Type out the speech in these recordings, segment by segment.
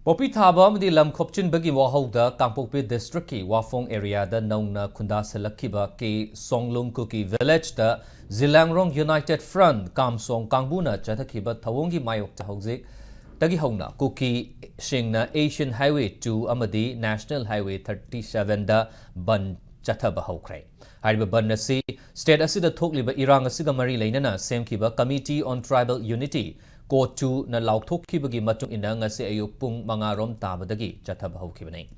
Popi Thaba amadi lam khopchin bagi wahauda Kangpokpi district ki Wafong area da nauna khunda selakhiba ki SONGLUNG kuki village da Zilangrong United Front Kamsong Kangbuna chathakhiba thawongi mayok chahogzik tagi hongna kuki shingna Asian Highway 2 amadi National Highway 37 da ban chathaba hokre hariba ban nasi state asida thokliba irang asiga mari leinana semkhiba Committee on Tribal Unity CoTU na laukthokkhibagi matung ina ngasi ayuk pung mangarom tabadagi chathaba hokibani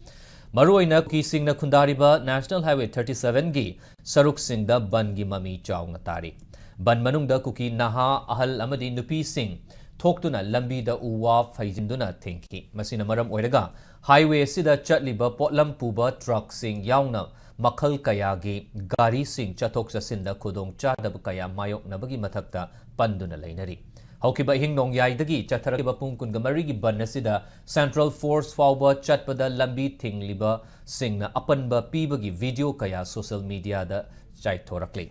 maruaina kisingna khundariba National Highway 37 gi saruk singda ban gi mami chaw ngatari ban manungda kuki naha ahal amadi nupi sing thoktuna lambi da uwa faijinduna thinki masina maram oiraga highway sida chatliba potlam puba truck sing yauna makhal kaya gi gari sing chathok chasinda khudong chadab kaya mayok nabagi mathakta panduna leinari Haukiba hingnong yaidagi chatharakiba pungkun gamarigi banasida Central Force fawba chatpada lambi thingliba singna apanba pibagi video kaya social media da chaithorakli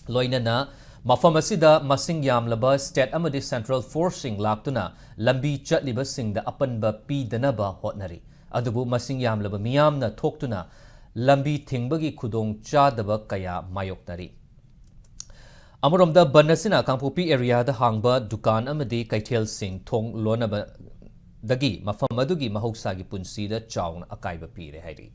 loinana mafam asida masing yamlaba state amadi Central Force sing laktuna lambi chatliba singda apanba pidanaba hotnari adubu masing yamlaba miyamna thoktuna lambi thingbagi khudong chadaba kaya mayoknari Amoromda Banasina Kangpokpi area da hangba dukan amadi kaithel sing thong lonaba dagi mafam adugi mahogsagi punsi da chawn akaiba pire hairi